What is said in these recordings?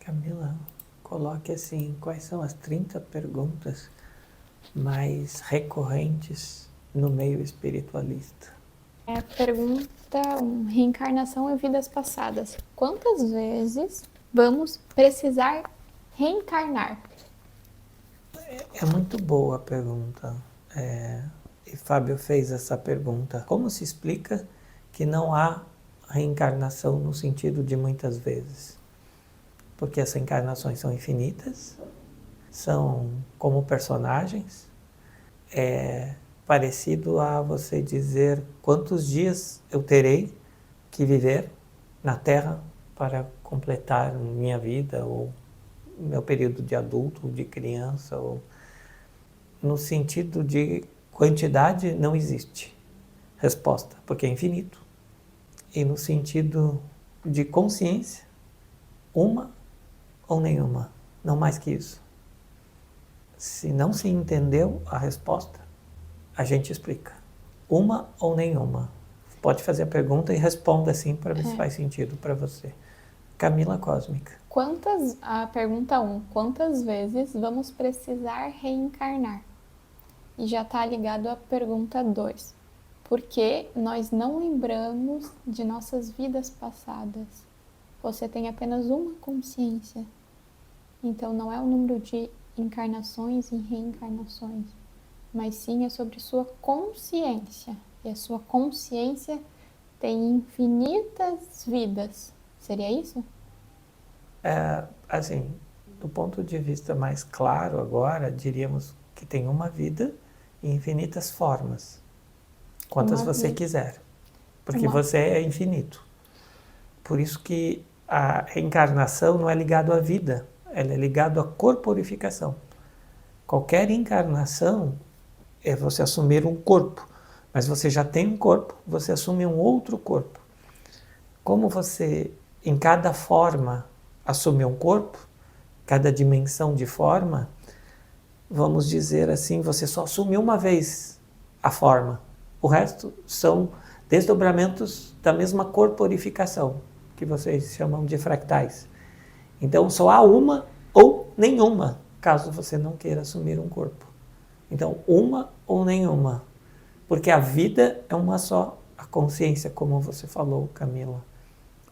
Camila, coloque assim, quais são as 30 perguntas mais recorrentes no meio espiritualista? Pergunta 1. Reencarnação e vidas passadas. Quantas vezes vamos precisar reencarnar? É muito boa a pergunta. E Fábio fez essa pergunta. Como se explica que não há reencarnação no sentido de muitas vezes? Porque as reencarnações são infinitas, são como personagens. É parecido a você dizer quantos dias eu terei que viver na Terra para completar minha vida, ou meu período de adulto, ou de criança, ou no sentido de quantidade não existe resposta, porque é infinito. E no sentido de consciência, uma ou nenhuma, não mais que isso. Se não se entendeu a resposta, a gente explica. Uma ou nenhuma. Pode fazer a pergunta e responda assim para ver se faz sentido para você. Camila Cósmica. A pergunta 1. Quantas vezes vamos precisar reencarnar? E já está ligado à pergunta 2. Por que nós não lembramos de nossas vidas passadas? Você tem apenas uma consciência. Então não é o número de encarnações e reencarnações, mas sim é sobre sua consciência. E a sua consciência tem infinitas vidas. Seria isso? Assim, do ponto de vista mais claro agora, diríamos que tem uma vida e infinitas formas. Quantas você quiser. Porque você é infinito. Por isso que a reencarnação não é ligada à vida, ela é ligada à corporificação. Qualquer encarnação é você assumir um corpo, mas você já tem um corpo, você assume um outro corpo. Como você, em cada forma, assume um corpo, cada dimensão de forma, vamos dizer assim, você só assume uma vez a forma. O resto são desdobramentos da mesma corporificação, que vocês chamam de fractais. Então só há uma ou nenhuma, caso você não queira assumir um corpo. Então, uma ou nenhuma. Porque a vida é uma só. A consciência, como você falou, Camila,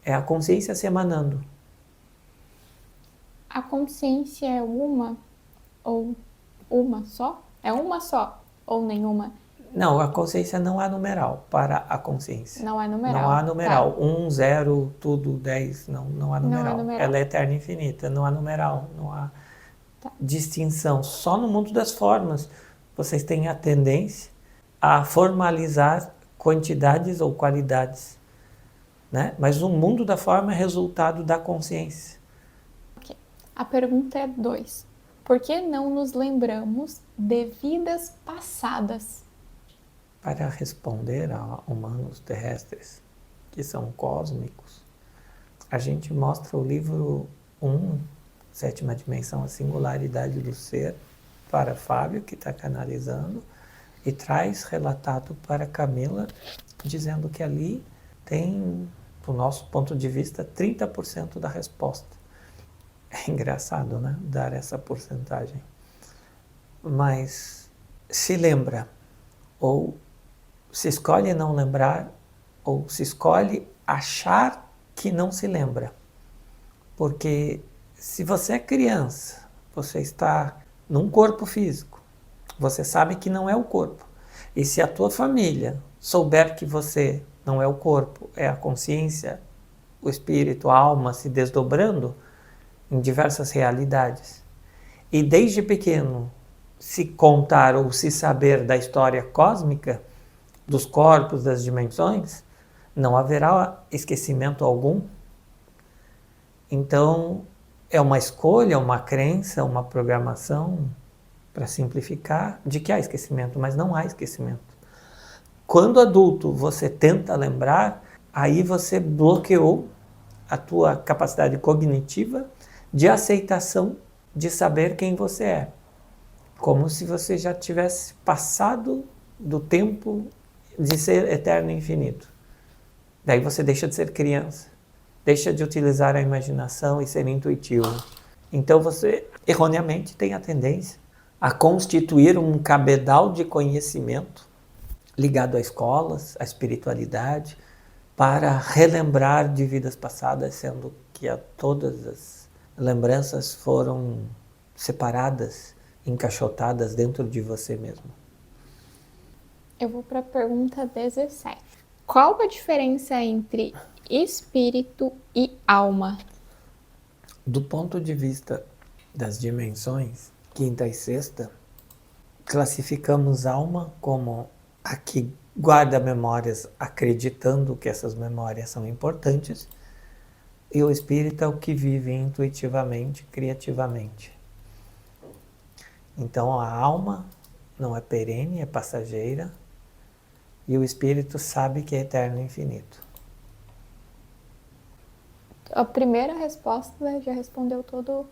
é a consciência se emanando. A consciência é uma ou uma só? É uma só ou nenhuma? Não, a consciência não há numeral para a consciência. Não há numeral. Não há numeral. Tá. 1, 0, tudo, 10, não há numeral. Não é numeral. Ela é eterna e infinita, não há numeral, não há distinção. Só no mundo das formas vocês têm a tendência a formalizar quantidades ou qualidades, né? Mas o mundo da forma é resultado da consciência. Okay. A pergunta é 2. Por que não nos lembramos de vidas passadas? Para responder a humanos terrestres, que são cósmicos, a gente mostra o livro 1, Sétima Dimensão, a Singularidade do Ser, para Fábio, que está canalizando, e traz relatado para Camila, dizendo que ali tem, do nosso ponto de vista, 30% da resposta. É engraçado, né? Dar essa porcentagem. Mas se lembra, ou se escolhe não lembrar, ou se escolhe achar que não se lembra. Porque se você é criança, você está num corpo físico, você sabe que não é o corpo. E se a tua família souber que você não é o corpo, é a consciência, o espírito, a alma se desdobrando em diversas realidades, e desde pequeno se contar ou se saber da história cósmica, dos corpos, das dimensões, não haverá esquecimento algum. Então, é uma escolha, uma crença, uma programação, para simplificar, de que há esquecimento, mas não há esquecimento. Quando adulto você tenta lembrar, aí você bloqueou a tua capacidade cognitiva de aceitação de saber quem você é. Como se você já tivesse passado do tempo de ser eterno e infinito. Daí você deixa de ser criança. deixa de utilizar a imaginação e ser intuitivo. Então você, erroneamente, tem a tendência a constituir um cabedal de conhecimento ligado a escolas, à espiritualidade, para relembrar de vidas passadas, sendo que todas as lembranças foram separadas, encaixotadas dentro de você mesmo. Eu vou para a pergunta 17. Qual a diferença entre espírito e alma? Do ponto de vista das dimensões, quinta e sexta, classificamos alma como a que guarda memórias acreditando que essas memórias são importantes, e o espírito é o que vive intuitivamente, criativamente. Então a alma não é perene, é passageira, e o espírito sabe que é eterno e infinito. A primeira resposta já respondeu todas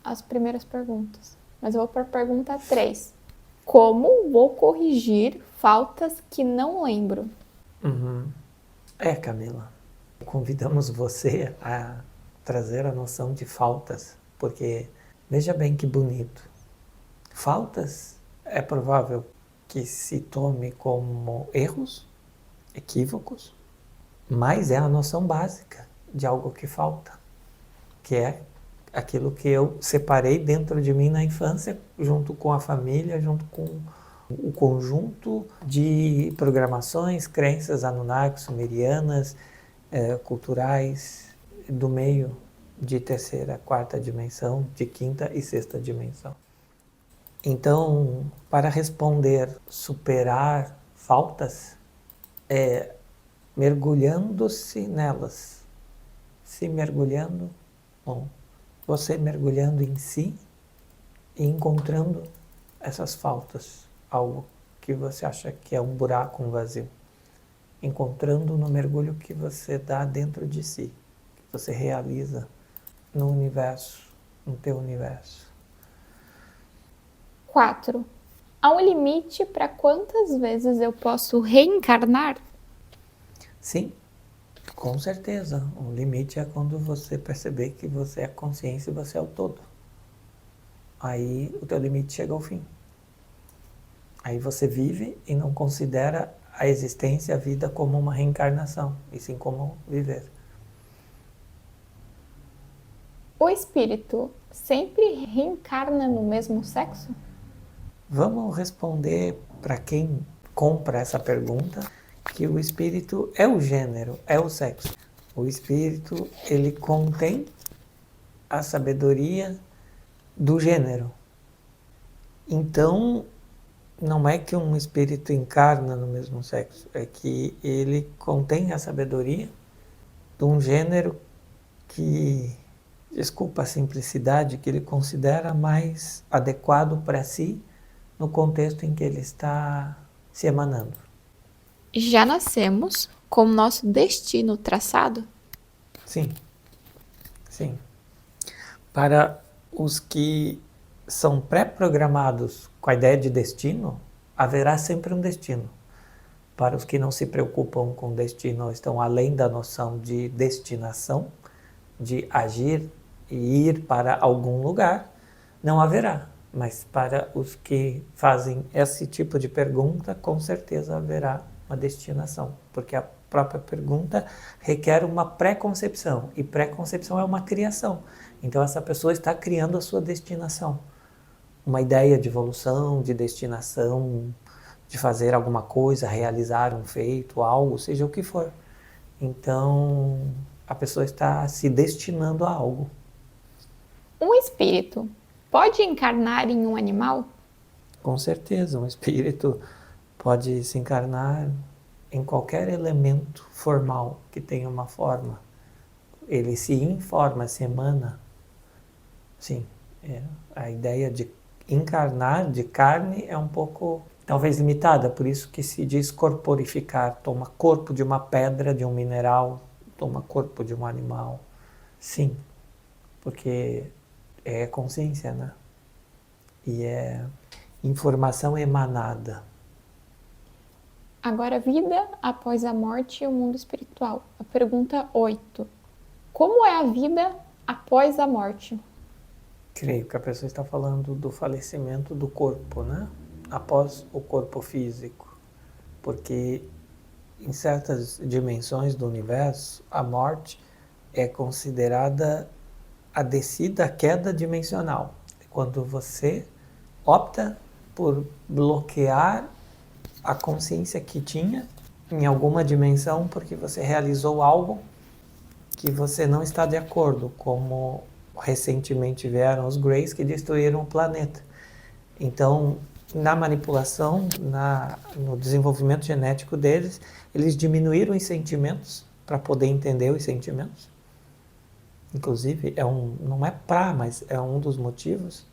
as primeiras perguntas. Mas eu vou para a pergunta 3. Como vou corrigir faltas que não lembro? Camila, convidamos você a trazer a noção de faltas, porque veja bem que bonito. Faltas é provável que se tome como erros, equívocos, mas é a noção básica de algo que falta, que é aquilo que eu separei dentro de mim na infância, junto com a família, junto com o conjunto de programações, crenças anunnakis, sumerianas, culturais, do meio de terceira, quarta dimensão, de quinta e sexta dimensão. Então, para responder, superar faltas, é mergulhando-se nelas, se mergulhando, bom, você mergulhando em si e encontrando essas faltas, algo que você acha que é um buraco, um vazio, encontrando no mergulho que você dá dentro de si, que você realiza no universo, no teu universo. 4. Há um limite para quantas vezes eu posso reencarnar? Sim, com certeza. O limite é quando você perceber que você é consciência e você é o todo. Aí o teu limite chega ao fim. Aí você vive e não considera a existência, a vida como uma reencarnação, e sim como viver. O espírito sempre reencarna no mesmo sexo? Vamos responder para quem compra essa pergunta que o espírito é o gênero, é o sexo. O espírito, ele contém a sabedoria do gênero. Então, não é que um espírito encarna no mesmo sexo, é que ele contém a sabedoria de um gênero que, desculpa a simplicidade, que ele considera mais adequado para si no contexto em que ele está se emanando. Já nascemos com o nosso destino traçado? Sim, sim. Para os que são pré-programados com a ideia de destino, haverá sempre um destino. Para os que não se preocupam com destino, estão além da noção de destinação, de agir e ir para algum lugar, não haverá. Mas para os que fazem esse tipo de pergunta, com certeza haverá uma destinação, porque a própria pergunta requer uma pré-concepção, e pré-concepção é uma criação. Então essa pessoa está criando a sua destinação. Uma ideia de evolução, de destinação, de fazer alguma coisa, realizar um feito, algo, seja o que for. Então a pessoa está se destinando a algo. Um espírito pode encarnar em um animal? Com certeza, um espírito pode se encarnar em qualquer elemento formal que tenha uma forma. Ele se informa, se emana. Sim, a ideia de encarnar de carne é um pouco, talvez, limitada, por isso que se diz corporificar, toma corpo de uma pedra, de um mineral, toma corpo de um animal. Sim, porque é consciência, né? E é informação emanada. Agora, vida após a morte e o mundo espiritual. A pergunta 8. Como é a vida após a morte? Creio que a pessoa está falando do falecimento do corpo, né? Após o corpo físico. Porque em certas dimensões do universo, a morte é considerada a descida, a queda dimensional. Quando você opta por bloquear a consciência que tinha em alguma dimensão porque você realizou algo que você não está de acordo, como recentemente vieram os Greys que destruíram o planeta. Então, na manipulação, no desenvolvimento genético deles, eles diminuíram os sentimentos para poder entender os sentimentos. Inclusive, não é mas é um dos motivos.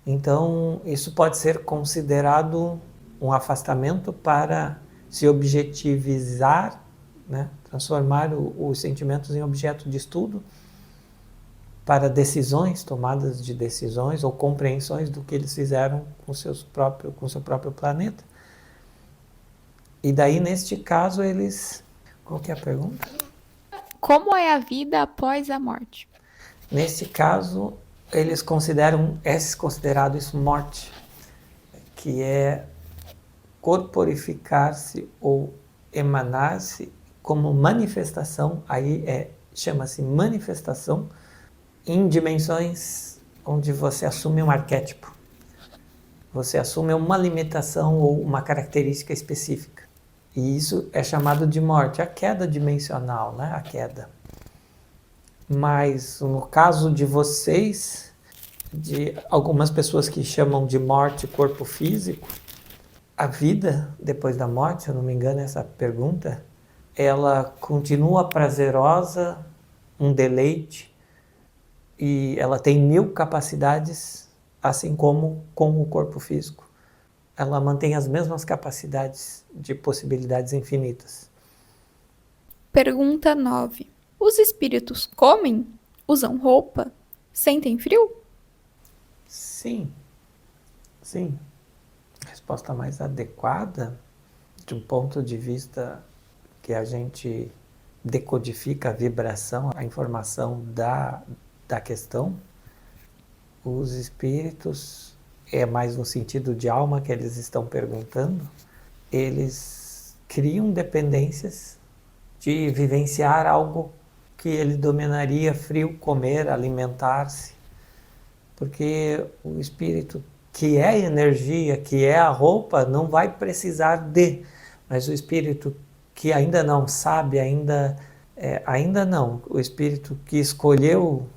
Então, isso pode ser considerado um afastamento para se objetivizar, né? Transformar os sentimentos em objeto de estudo para decisões, tomadas de decisões ou compreensões do que eles fizeram com seu próprio planeta. E daí, neste caso, eles... Qual que é a pergunta? Como é a vida após a morte? Nesse caso, eles considerado isso morte, que é corporificar-se ou emanar-se como manifestação, chama-se manifestação, em dimensões onde você assume um arquétipo. Você assume uma limitação ou uma característica específica. E isso é chamado de morte, a queda dimensional, né? A queda. Mas no caso de vocês, de algumas pessoas que chamam de morte corpo físico, a vida depois da morte, se eu não me engano essa pergunta, ela continua prazerosa, um deleite, e ela tem 1000 capacidades, assim como com o corpo físico. Ela mantém as mesmas capacidades de possibilidades infinitas. Pergunta 9. Os espíritos comem? Usam roupa? Sentem frio? Sim. Sim. A resposta mais adequada, de um ponto de vista que a gente decodifica a vibração, a informação da questão, os espíritos, é mais no sentido de alma que eles estão perguntando, eles criam dependências de vivenciar algo que ele dominaria frio, comer, alimentar-se, porque o espírito que é energia, que é a roupa, não vai precisar de, mas o espírito que ainda não sabe, ainda não, o espírito que escolheu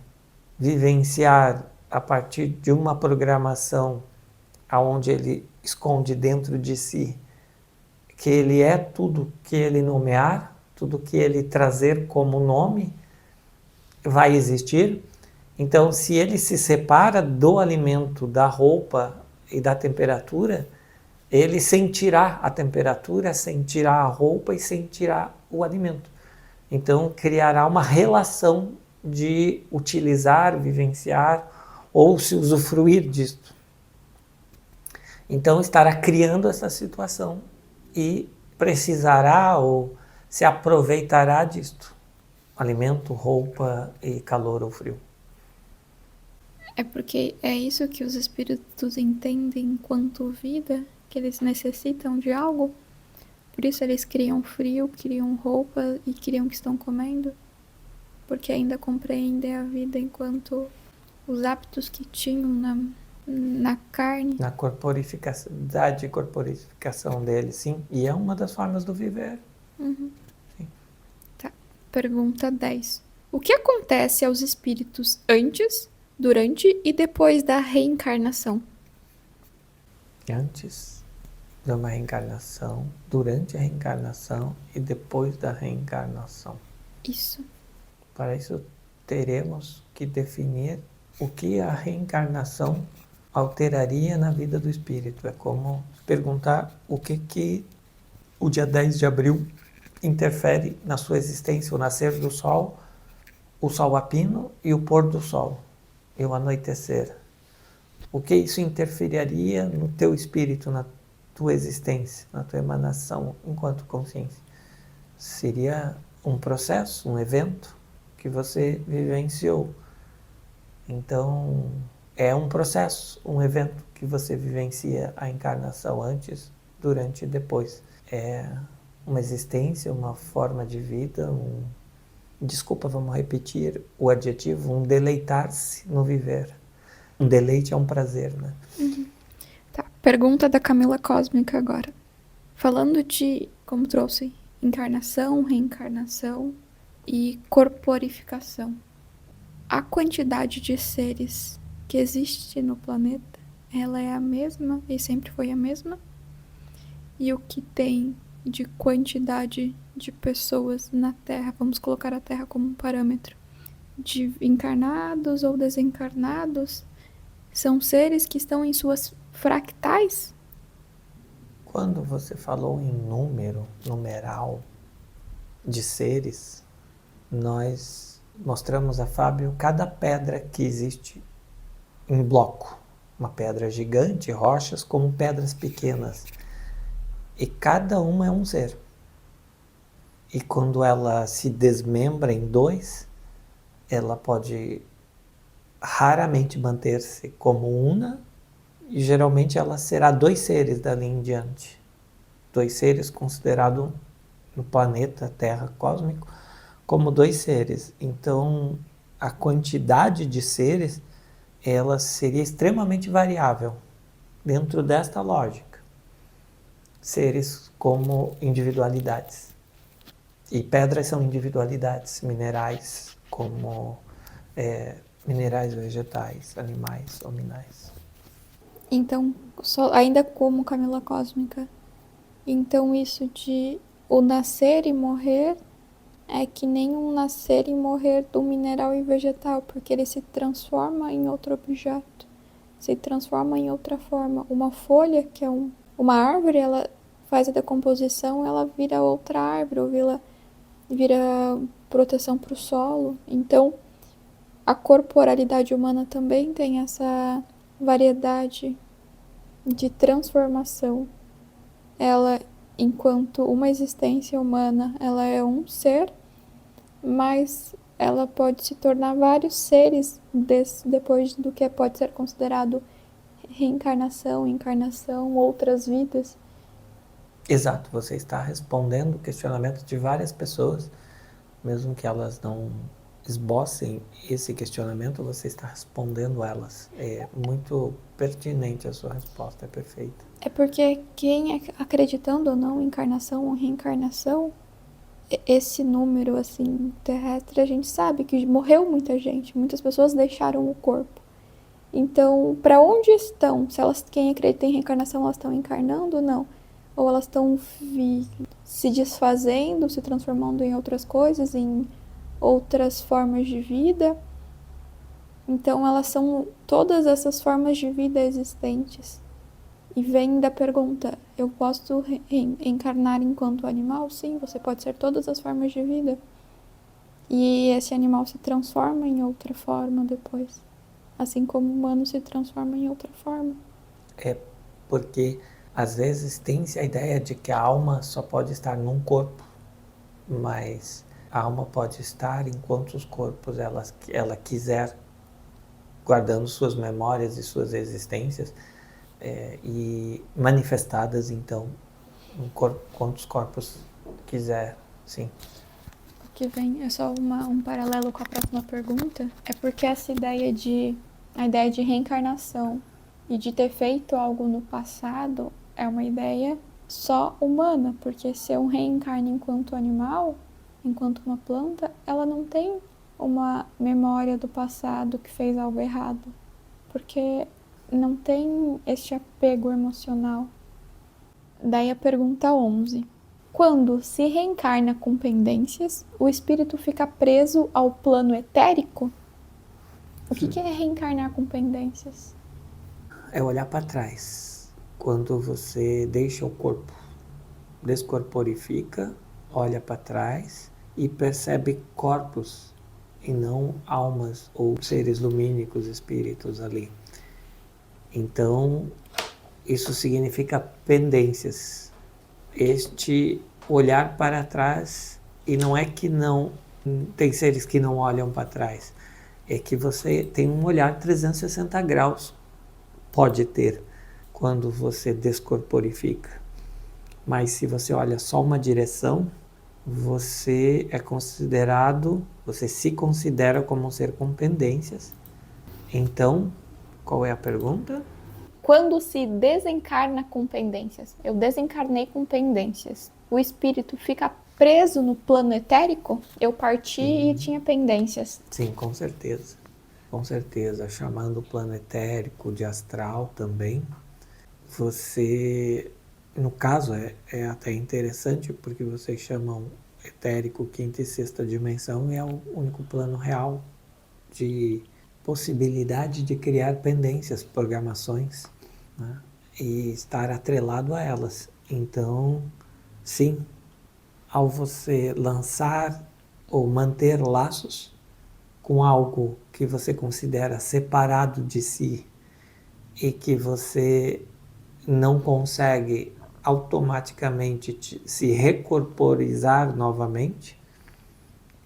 vivenciar a partir de uma programação aonde ele esconde dentro de si que ele é tudo que ele nomear, tudo que ele trazer como nome vai existir. Então, se ele se separa do alimento, da roupa e da temperatura, ele sentirá a temperatura, sentirá a roupa e sentirá o alimento. Então, criará uma relação de utilizar, vivenciar ou se usufruir disto. Então, estará criando essa situação e precisará ou se aproveitará disto. Alimento, roupa e calor ou frio. É porque é isso que os espíritos entendem enquanto vida, que eles necessitam de algo. Por isso eles criam frio, criam roupa e criam o que estão comendo. Porque ainda compreendem a vida enquanto os hábitos que tinham na carne. Na corporificação dele, sim. E é uma das formas do viver. Uhum. Sim. Tá. Pergunta 10. O que acontece aos espíritos antes, durante e depois da reencarnação? Antes de uma reencarnação, durante a reencarnação e depois da reencarnação. Isso. Para isso, teremos que definir o que a reencarnação alteraria na vida do espírito. É como perguntar o que o dia 10 de abril interfere na sua existência, o nascer do sol, o sol a pino e o pôr do sol, e o anoitecer. O que isso interferiria no teu espírito, na tua existência, na tua emanação enquanto consciência? Seria um processo, um evento que você vivenciou. Então, é um processo, um evento que você vivencia a encarnação antes, durante e depois. É uma existência, uma forma de vida, desculpa, vamos repetir o adjetivo, um deleitar-se no viver. Um deleite é um prazer, né? Tá, pergunta da Camila Cósmica agora. Falando de, como trouxe, encarnação, reencarnação e corporificação. A quantidade de seres que existe no planeta, ela é a mesma e sempre foi a mesma? E o que tem de quantidade de pessoas na Terra, vamos colocar a Terra como um parâmetro, de encarnados ou desencarnados, são seres que estão em suas fractais? Quando você falou em numeral de seres, nós mostramos a Fábio cada pedra que existe em bloco. Uma pedra gigante, rochas, como pedras pequenas. E cada uma é um ser. E quando ela se desmembra em dois, ela pode raramente manter-se como una, e geralmente ela será dois seres dali em diante. Dois seres considerados no planeta Terra cósmico como dois seres. Então, a quantidade de seres, ela seria extremamente variável dentro desta lógica. Seres como individualidades. E pedras são individualidades, minerais como minerais vegetais, animais, hominais. Então, ainda como Camila Cósmica, então isso de o nascer e morrer é que nem um nascer e morrer do mineral e vegetal, porque ele se transforma em outro objeto, se transforma em outra forma. Uma folha, que é uma árvore, ela faz a decomposição, ela vira outra árvore, ou vira proteção para o solo. Então, a corporalidade humana também tem essa variedade de transformação. Ela, enquanto uma existência humana, ela é um ser, mas ela pode se tornar vários seres depois do que pode ser considerado reencarnação, encarnação, outras vidas. Exato, você está respondendo o questionamento de várias pessoas, mesmo que elas não esbocem esse questionamento, você está respondendo elas. É muito pertinente a sua resposta, é perfeita. É porque quem acreditando ou não em encarnação ou reencarnação, esse número assim terrestre, a gente sabe que morreu muita gente, muitas pessoas deixaram o corpo. Então, para onde estão? Se elas, quem acredita em reencarnação, elas estão encarnando ou não? Ou elas estão se desfazendo, se transformando em outras coisas, em outras formas de vida? Então, elas são todas essas formas de vida existentes. E vem da pergunta, eu posso encarnar enquanto animal? Sim, você pode ser todas as formas de vida. E esse animal se transforma em outra forma depois. Assim como o humano se transforma em outra forma. É porque, às vezes, tem-se a ideia de que a alma só pode estar num corpo, mas a alma pode estar em quantos corpos ela quiser, guardando suas memórias e suas existências, e manifestadas, então, em quantos corpos quiser, sim. O que vem é só um paralelo com a próxima pergunta. É porque essa ideia de reencarnação e de ter feito algo no passado é uma ideia só humana, porque se eu reencarno enquanto animal, enquanto uma planta, ela não tem uma memória do passado que fez algo errado, porque não tem este apego emocional. Daí a pergunta 11. Quando se reencarna com pendências, o espírito fica preso ao plano etérico? O que é reencarnar com pendências? É olhar para trás. Quando você deixa o corpo, descorporifica, olha para trás e percebe corpos e não almas ou seres lumínicos, espíritos ali. Então, isso significa pendências. Este olhar para trás, e não é que não tem seres que não olham para trás. É que você tem um olhar 360 graus, pode ter, quando você descorporifica. Mas se você olha só uma direção, você é considerado, você se considera como um ser com pendências. Então, qual é a pergunta? Quando se desencarna com pendências, eu desencarnei com pendências, o espírito fica preso no plano etérico? Eu parti e tinha pendências. Sim, com certeza. Com certeza. Chamando o plano etérico de astral também. Você, no caso, é até interessante porque vocês chamam etérico quinta e sexta dimensão e é o único plano real de possibilidade de criar pendências, programações, né? E estar atrelado a elas. Então, sim, ao você lançar ou manter laços com algo que você considera separado de si e que você não consegue automaticamente se recorporizar novamente,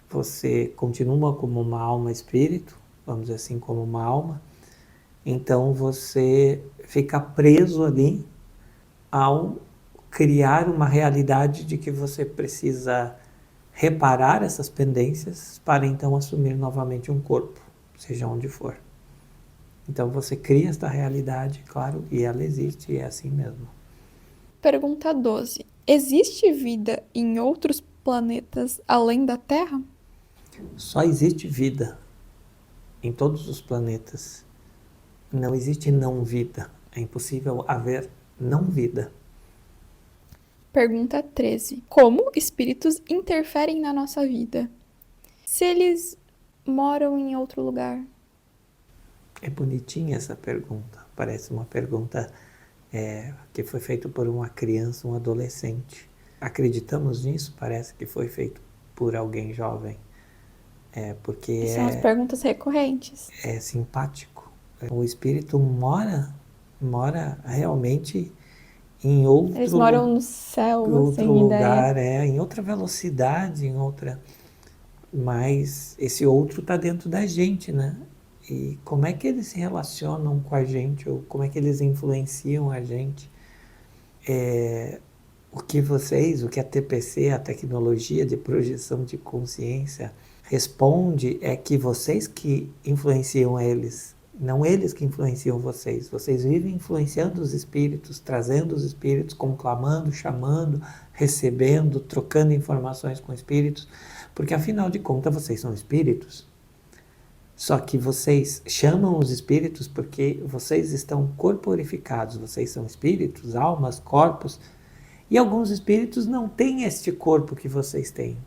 você continua como uma alma espírito, vamos dizer assim, como uma alma, então você fica preso ali ao criar uma realidade de que você precisa reparar essas pendências para então assumir novamente um corpo, seja onde for. Então você cria esta realidade, claro, e ela existe e é assim mesmo. Pergunta 12. Existe vida em outros planetas além da Terra? Só existe vida em todos os planetas. Não existe não vida. É impossível haver não vida. Pergunta 13. Como espíritos interferem na nossa vida? Se eles moram em outro lugar? É bonitinha essa pergunta. Parece uma pergunta que foi feita por uma criança, um adolescente. Acreditamos nisso? Parece que foi feito por alguém jovem. Porque São as perguntas recorrentes. é simpático. O espírito mora realmente em outro, Eles moram no céu, outro sem lugar, ideia. em outra velocidade, em outra. Mas esse outro está dentro da gente, né? E como é que eles se relacionam com a gente, ou como é que eles influenciam a gente? O que a TPC, a tecnologia de projeção de consciência, responde é que vocês que influenciam eles, não eles que influenciam vocês. Vocês vivem influenciando os espíritos, trazendo os espíritos, conclamando, chamando, recebendo, trocando informações com espíritos, porque afinal de contas vocês são espíritos. Só que vocês chamam os espíritos porque vocês estão corporificados, vocês são espíritos, almas, corpos, e alguns espíritos não têm este corpo que vocês têm.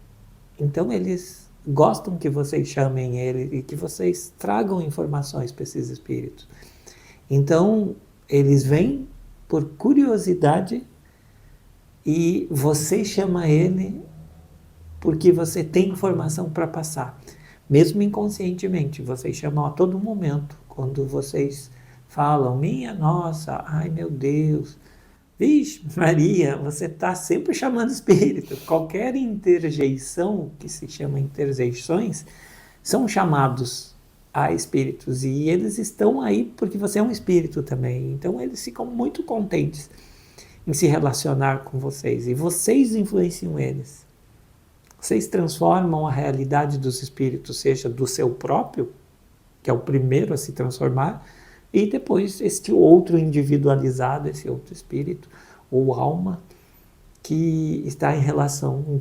Então eles gostam que vocês chamem ele e que vocês tragam informações para esses espíritos. Então eles vêm por curiosidade e você chama ele porque você tem informação para passar. Mesmo inconscientemente, vocês chamam a todo momento. Quando vocês falam, minha nossa, ai meu Deus, vixe Maria, você está sempre chamando espírito. Qualquer interjeição, que se chama interjeições, são chamados a espíritos. E eles estão aí porque você é um espírito também. Então eles ficam muito contentes em se relacionar com vocês. E vocês influenciam eles. Vocês transformam a realidade dos espíritos, seja do seu próprio, que é o primeiro a se transformar, e depois este outro individualizado, esse outro espírito ou alma que está em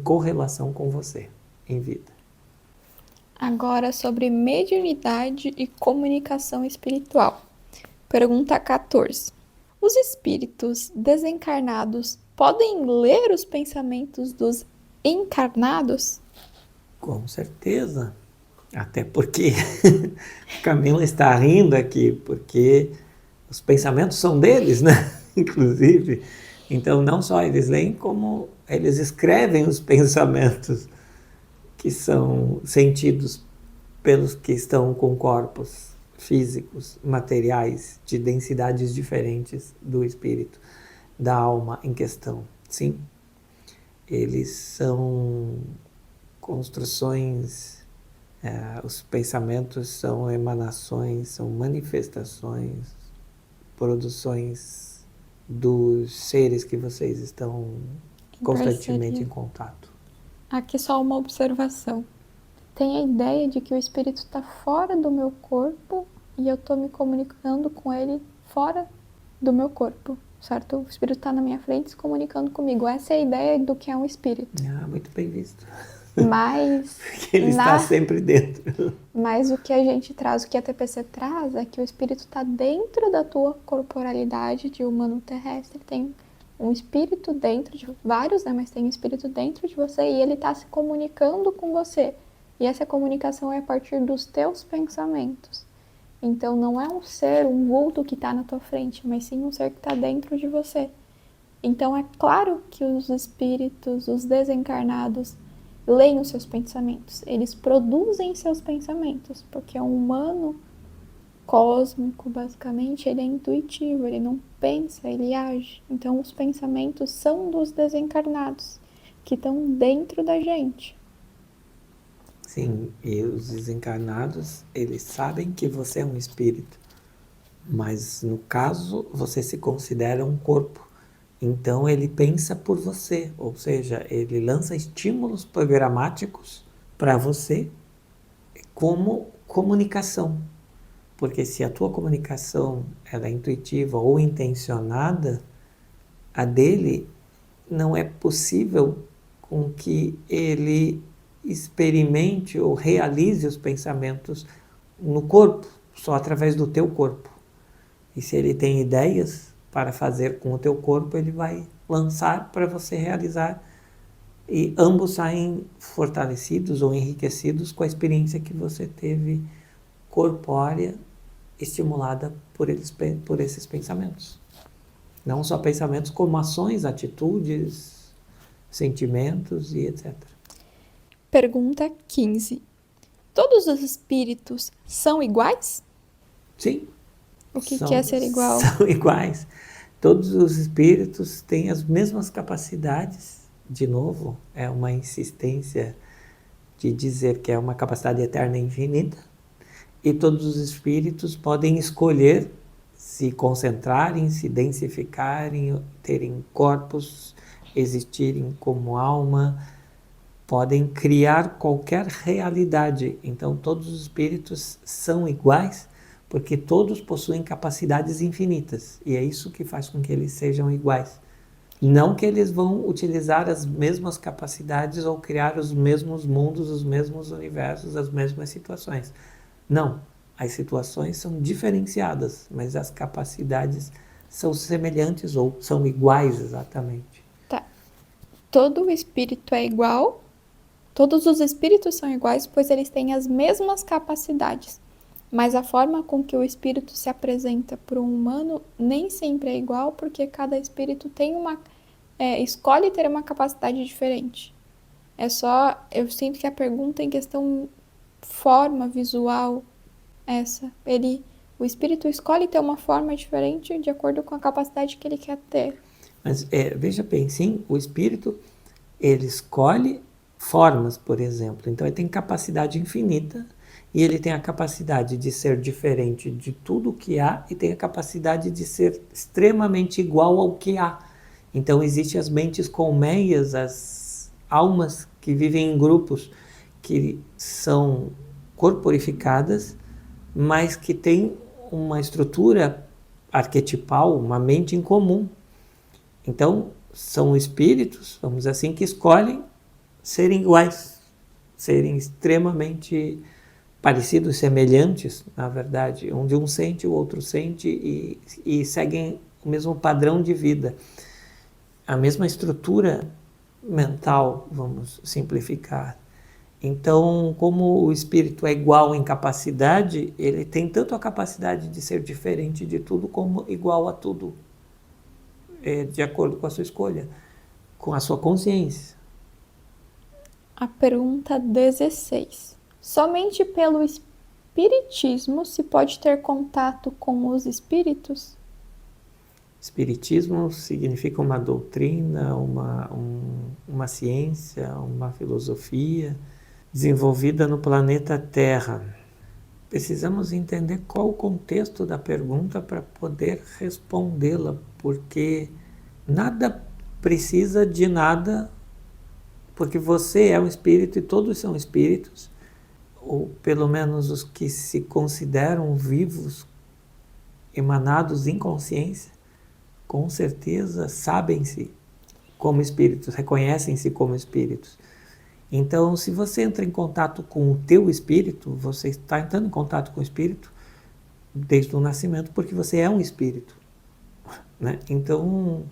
correlação com você em vida. Agora sobre mediunidade e comunicação espiritual. Pergunta 14. Os espíritos desencarnados podem ler os pensamentos dos encarnados? Com certeza. Até porque Camila está rindo aqui, porque os pensamentos são deles, né? Inclusive. Então, não só eles leem, como eles escrevem os pensamentos que são sentidos pelos que estão com corpos físicos, materiais, de densidades diferentes do espírito, da alma em questão. Sim, eles são construções, os pensamentos são emanações, são manifestações, produções dos seres que vocês estão constantemente em contato. Aqui só uma observação. Tem a ideia de que o espírito está fora do meu corpo e eu estou me comunicando com ele fora do meu corpo, certo? O espírito está na minha frente se comunicando comigo. Essa é a ideia do que é um espírito. Muito bem visto. Mas porque ele está sempre dentro. Mas o que a gente traz, o que a TPC traz, é que o espírito está dentro da tua corporalidade de humano terrestre. Tem um espírito dentro de vários, né? Mas tem um espírito dentro de você e ele está se comunicando com você. E essa comunicação é a partir dos teus pensamentos. Então não é um ser, um vulto que está na tua frente, mas sim um ser que está dentro de você. Então é claro que os espíritos, os desencarnados, leem os seus pensamentos. Eles produzem seus pensamentos, porque é um humano cósmico, basicamente, ele é intuitivo, ele não pensa, ele age. Então os pensamentos são dos desencarnados, que estão dentro da gente. Sim, e os desencarnados, eles sabem que você é um espírito, mas no caso, você se considera um corpo. Então ele pensa por você, ou seja, ele lança estímulos programáticos para você como comunicação. Porque se a tua comunicação ela é intuitiva ou intencionada, a dele não é possível com que ele experimente ou realize os pensamentos no corpo, só através do teu corpo. E se ele tem ideias para fazer com o teu corpo, ele vai lançar para você realizar, e ambos saem fortalecidos ou enriquecidos com a experiência que você teve corpórea, estimulada por esses pensamentos. Não só pensamentos, como ações, atitudes, sentimentos e etc. Pergunta 15. Todos os espíritos são iguais? Sim. O que é ser igual? São iguais. Todos os espíritos têm as mesmas capacidades. De novo, é uma insistência de dizer que é uma capacidade eterna e infinita. E todos os espíritos podem escolher se concentrarem, se densificarem, terem corpos, existirem como alma, podem criar qualquer realidade. Então todos os espíritos são iguais, porque todos possuem capacidades infinitas, e é isso que faz com que eles sejam iguais. Não que eles vão utilizar as mesmas capacidades ou criar os mesmos mundos, os mesmos universos, as mesmas situações. Não, as situações são diferenciadas, mas as capacidades são semelhantes ou são iguais exatamente. Tá. Todo espírito é igual? Todos os espíritos são iguais, pois eles têm as mesmas capacidades. Mas a forma com que o espírito se apresenta para um humano nem sempre é igual, porque cada espírito tem escolhe ter uma capacidade diferente. Eu sinto que a pergunta em questão forma visual, o espírito escolhe ter uma forma diferente de acordo com a capacidade que ele quer ter. Mas veja bem, sim, o espírito, ele escolhe formas, por exemplo. Então ele tem capacidade infinita, e ele tem a capacidade de ser diferente de tudo que há, e tem a capacidade de ser extremamente igual ao que há. Então existem as mentes colmeias, as almas que vivem em grupos, que são corporificadas, mas que têm uma estrutura arquetipal, uma mente em comum. Então são espíritos, vamos dizer assim, que escolhem serem iguais, serem extremamente parecidos, semelhantes, na verdade, onde um sente, o outro sente, e seguem o mesmo padrão de vida, a mesma estrutura mental, vamos simplificar. Então, como o espírito é igual em capacidade, ele tem tanto a capacidade de ser diferente de tudo, como igual a tudo, de acordo com a sua escolha, com a sua consciência. A pergunta 16. Somente pelo espiritismo se pode ter contato com os espíritos? Espiritismo significa uma doutrina, uma ciência, uma filosofia. desenvolvida no planeta Terra. Precisamos entender qual o contexto da pergunta para poder respondê-la, porque nada precisa de nada, porque você é um espírito e todos são espíritos, ou pelo menos os que se consideram vivos, emanados em consciência, com certeza sabem-se como espíritos, reconhecem-se como espíritos. Então, se você entra em contato com o teu espírito, você está entrando em contato com o espírito desde o nascimento, porque você é um espírito, né? Então,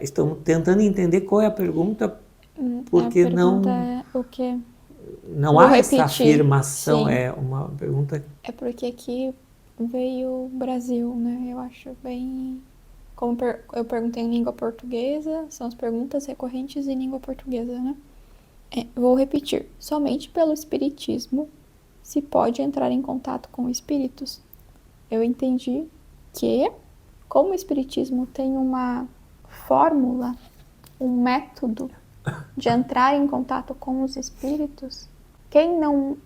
estamos tentando entender qual é a pergunta, porque a pergunta é o quê? não Vou há repetir. essa afirmação, Sim. é uma pergunta... É porque aqui veio o Brasil, né? Eu acho bem... Como eu perguntei em língua portuguesa, são as perguntas recorrentes em língua portuguesa, né? Vou repetir. Somente pelo espiritismo se pode entrar em contato com espíritos. Eu entendi que, como o espiritismo tem uma fórmula, um método de entrar em contato com os espíritos, quem não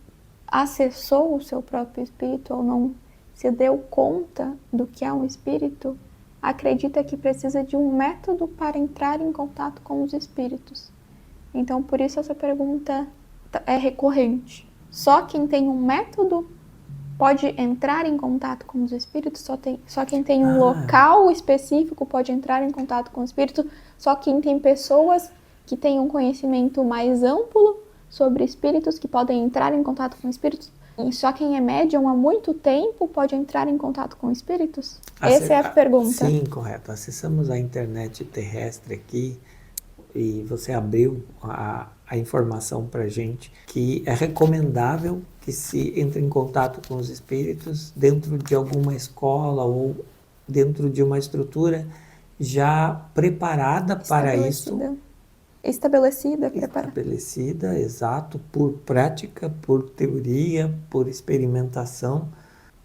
acessou o seu próprio espírito ou não se deu conta do que é um espírito, acredita que precisa de um método para entrar em contato com os espíritos. Então, por isso essa pergunta é recorrente. Só quem tem um método pode entrar em contato com os espíritos, só quem tem um local específico pode entrar em contato com o espírito, só quem tem pessoas que têm um conhecimento mais amplo sobre espíritos, que podem entrar em contato com espíritos. E só quem é médium há muito tempo pode entrar em contato com espíritos? Essa é a pergunta. Sim, correto. Acessamos a internet terrestre aqui e você abriu a informação para a gente que é recomendável que se entre em contato com os espíritos dentro de alguma escola ou dentro de uma estrutura já preparada para isso. Estabelecida, Exato, por prática, por teoria, por experimentação,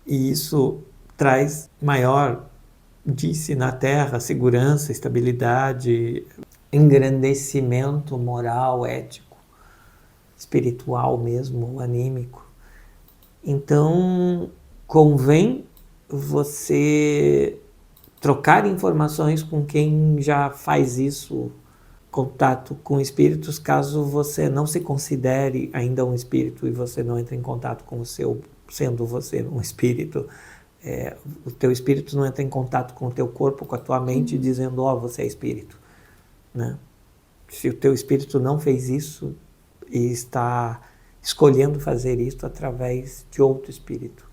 e isso traz maior, disse na Terra, segurança, estabilidade, engrandecimento moral, ético, espiritual mesmo, anímico. Então, convém você trocar informações com quem já faz isso, contato com espíritos, caso você não se considere ainda um espírito e você não entre em contato com o seu, sendo você um espírito, o teu espírito não entra em contato com o teu corpo, com a tua mente, dizendo, você é espírito, né? Se o teu espírito não fez isso e está escolhendo fazer isso através de outro espírito,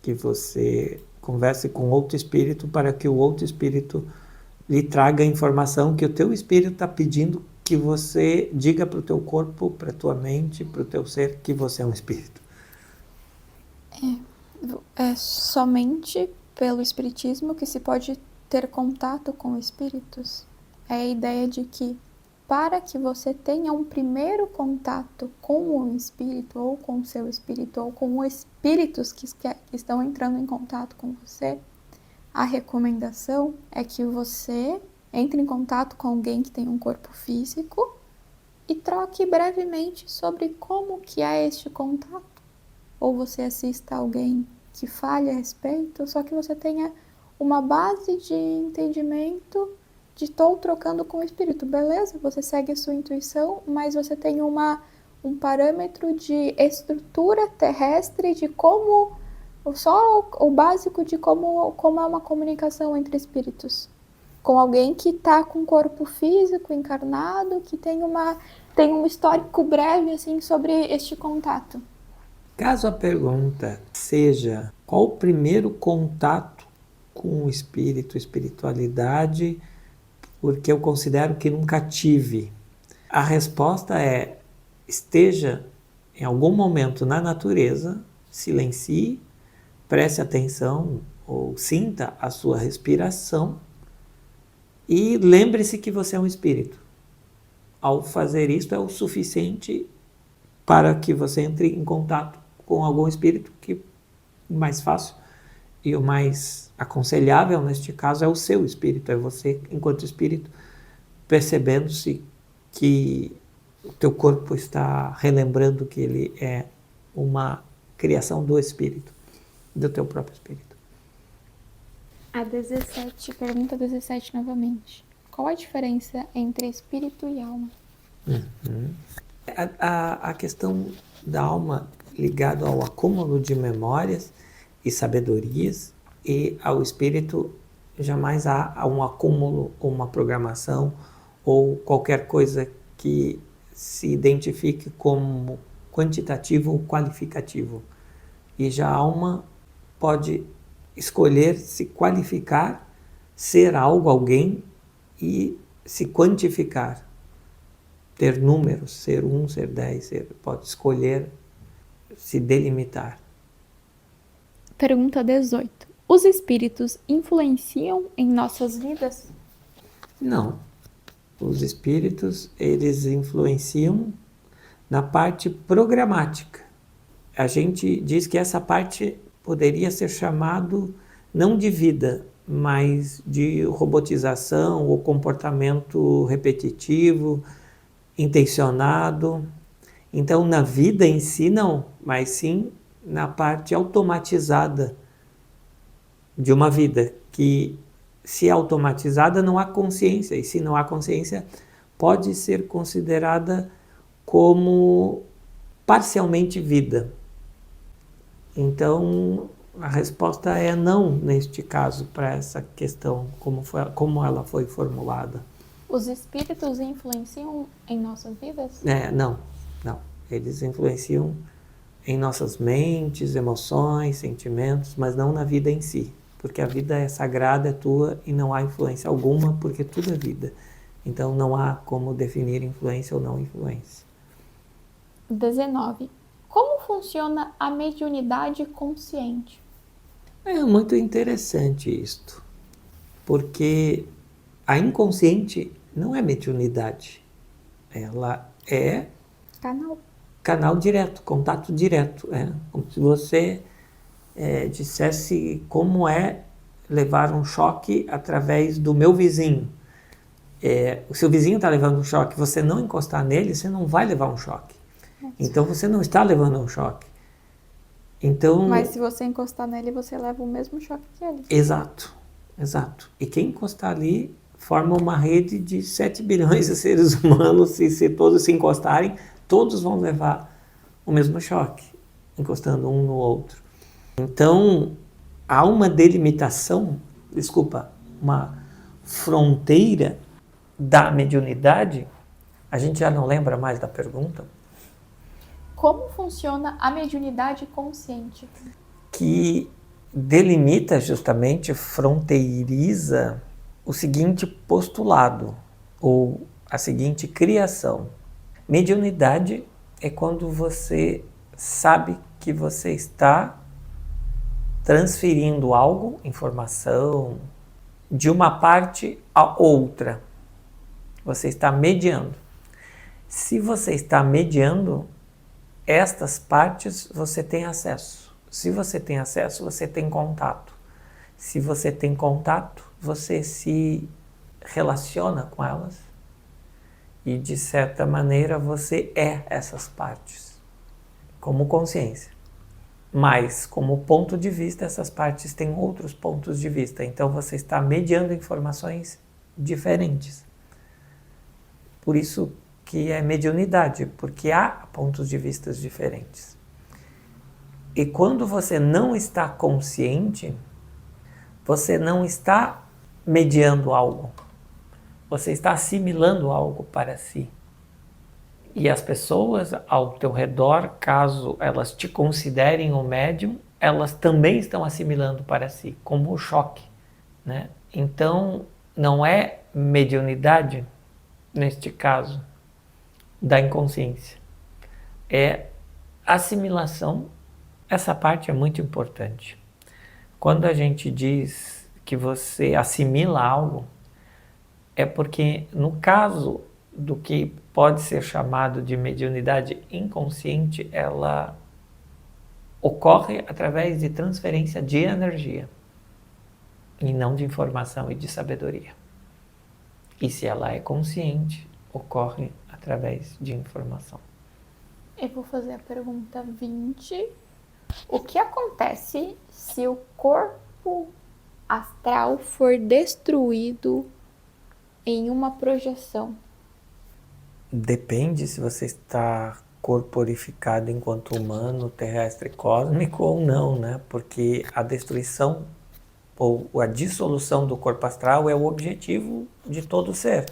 que você converse com outro espírito para que o outro espírito lhe traga a informação que o teu espírito está pedindo que você diga para o teu corpo, para a tua mente, para o teu ser que você é um espírito. É somente pelo espiritismo que se pode ter contato com espíritos. É a ideia de que para que você tenha um primeiro contato com o espírito, ou com o seu espírito, ou com os espíritos que estão entrando em contato com você, a recomendação é que você entre em contato com alguém que tem um corpo físico e troque brevemente sobre como que é este contato. Ou você assista a alguém que fale a respeito, só que você tenha uma base de entendimento de estou trocando com o espírito. Beleza, você segue a sua intuição, mas você tem um parâmetro de estrutura terrestre, de como... Só o básico de como é uma comunicação entre espíritos. Com alguém que está com corpo físico, encarnado, que tem um histórico breve assim, sobre este contato. Caso a pergunta seja qual o primeiro contato com o espírito, espiritualidade, porque eu considero que nunca tive, a resposta é: esteja em algum momento na natureza, silencie, preste atenção ou sinta a sua respiração e lembre-se que você é um espírito. Ao fazer isso é o suficiente para que você entre em contato com algum espírito, que o mais fácil e o mais aconselhável neste caso é o seu espírito, é você enquanto espírito percebendo-se que o teu corpo está relembrando que ele é uma criação do espírito, do teu próprio espírito. Pergunta 17 novamente. Qual a diferença entre espírito e alma? A questão da alma ligada ao acúmulo de memórias e sabedorias, e ao espírito jamais há um acúmulo ou uma programação ou qualquer coisa que se identifique como quantitativo ou qualificativo. E já a alma pode escolher se qualificar, ser algo, alguém, e se quantificar. Ter números, ser 1, ser 10, pode escolher se delimitar. Pergunta 18. Os espíritos influenciam em nossas vidas? Não. Os espíritos, eles influenciam na parte programática. A gente diz que essa parte poderia ser chamado não de vida, mas de robotização ou comportamento repetitivo, intencionado. Então, na vida em si, não, mas sim na parte automatizada de uma vida, que se é automatizada não há consciência, e se não há consciência, pode ser considerada como parcialmente vida. Então, a resposta é não, neste caso, para essa questão, como ela foi formulada. Os espíritos influenciam em nossas vidas? Não. Eles influenciam em nossas mentes, emoções, sentimentos, mas não na vida em si. Porque a vida é sagrada, é tua, e não há influência alguma, porque tudo é vida. Então, não há como definir influência ou não influência. 19. Como funciona a mediunidade consciente? É muito interessante isto, porque a inconsciente não é mediunidade, ela é canal direto, contato direto. É como se você dissesse como é levar um choque através do meu vizinho. O seu vizinho está levando um choque, você não encostar nele, você não vai levar um choque. Então você não está levando um choque. Então, mas se você encostar nele, você leva o mesmo choque que ele. Exato. E quem encostar ali forma uma rede de 7 bilhões de seres humanos, se todos se encostarem, todos vão levar o mesmo choque, encostando um no outro. Então, há uma delimitação, uma fronteira da mediunidade. A gente já não lembra mais da pergunta. Como funciona a mediunidade consciente? Que delimita justamente, fronteiriza o seguinte postulado, ou a seguinte criação. Mediunidade é quando você sabe que você está transferindo algo, informação, de uma parte a outra. Você está mediando. Se você está mediando, estas partes você tem acesso. Se você tem acesso, você tem contato. Se você tem contato, você se relaciona com elas e, de certa maneira, você é essas partes, como consciência. Mas, como ponto de vista, essas partes têm outros pontos de vista. Então, você está mediando informações diferentes. Por isso que é mediunidade, porque há pontos de vista diferentes. E quando você não está consciente, você não está mediando algo, você está assimilando algo para si. E as pessoas ao teu redor, caso elas te considerem um médium, elas também estão assimilando para si, como o choque, né? Então, não é mediunidade, neste caso, da inconsciência. É assimilação. Essa parte é muito importante. Quando a gente diz que você assimila algo, é porque no caso do que pode ser chamado de mediunidade inconsciente, ela ocorre através de transferência de energia e não de informação e de sabedoria. E se ela é consciente, ocorre através de informação. Eu vou fazer a pergunta 20. O que acontece se o corpo astral for destruído em uma projeção? Depende se você está corporificado enquanto humano, terrestre, cósmico ou não, né? Porque a destruição ou a dissolução do corpo astral é o objetivo de todo ser.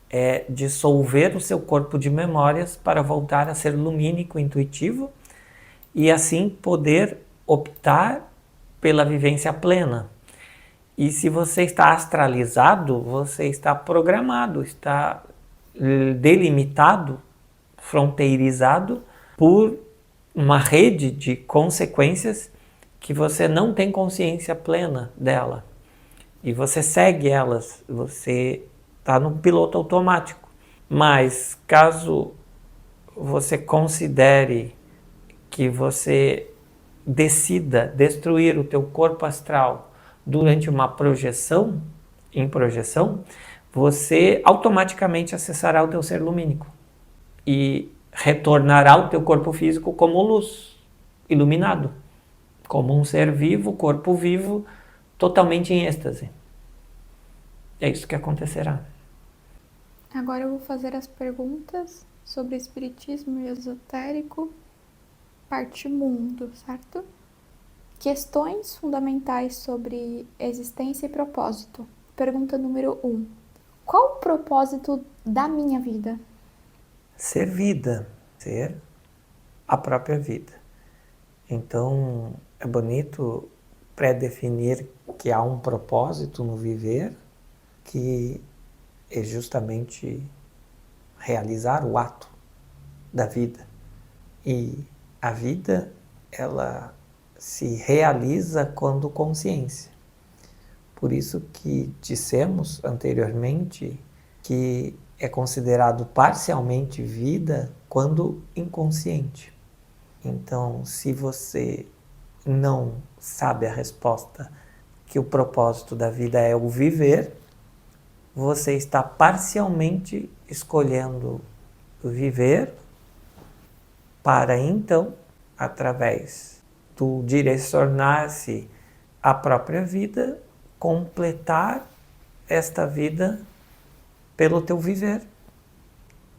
É dissolver o seu corpo de memórias para voltar a ser lumínico, intuitivo e assim poder optar pela vivência plena. E se você está astralizado, você está programado, está delimitado, fronteirizado por uma rede de consequências que você não tem consciência plena dela. E você segue elas, você está no piloto automático. Mas caso você considere que você decida destruir o teu corpo astral durante uma projeção, em projeção, você automaticamente acessará o teu ser lumínico e retornará ao teu corpo físico como luz, iluminado, como um ser vivo, corpo vivo, totalmente em êxtase. É isso que acontecerá. Agora eu vou fazer as perguntas sobre espiritismo e esotérico, parte mundo, certo? Questões fundamentais sobre existência e propósito. Pergunta número 1. Qual o propósito da minha vida? Ser vida, ser a própria vida. Então, é bonito pré-definir que há um propósito no viver, que é justamente realizar o ato da vida. E a vida, ela se realiza quando consciência. Por isso que dissemos anteriormente que é considerado parcialmente vida quando inconsciente. Então, se você não sabe a resposta que o propósito da vida é o viver, você está parcialmente escolhendo viver para então, através do direcionar-se à própria vida, completar esta vida pelo teu viver,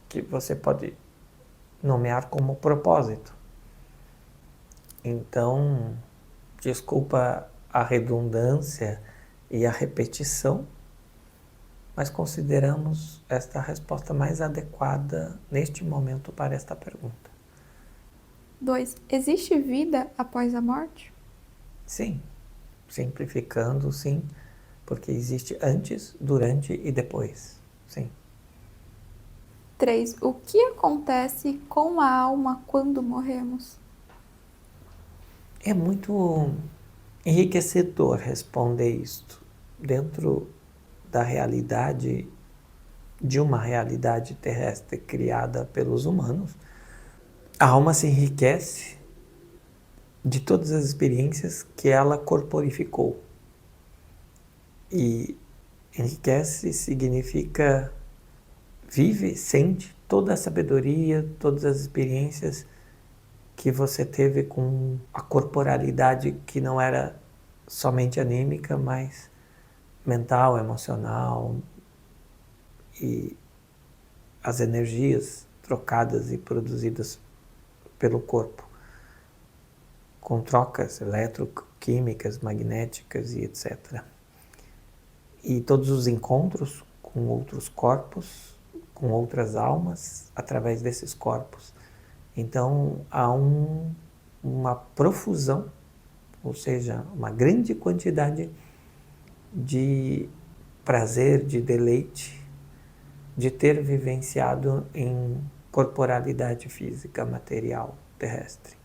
que você pode nomear como propósito. Então, desculpa a redundância e a repetição, mas consideramos esta resposta mais adequada neste momento para esta pergunta. 2. Existe vida após a morte? Sim, simplificando, sim, porque existe antes, durante e depois, sim. 3. O que acontece com a alma quando morremos? É muito enriquecedor responder isto dentro da realidade, de uma realidade terrestre criada pelos humanos. A alma se enriquece de todas as experiências que ela corporificou. E enriquece significa vive, sente toda a sabedoria, todas as experiências que você teve com a corporalidade que não era somente anímica, mas mental, emocional, e as energias trocadas e produzidas pelo corpo, com trocas eletroquímicas, magnéticas e etc. E todos os encontros com outros corpos, com outras almas, através desses corpos. Então, há uma profusão, ou seja, uma grande quantidade de prazer, de deleite, de ter vivenciado em corporalidade física, material, terrestre.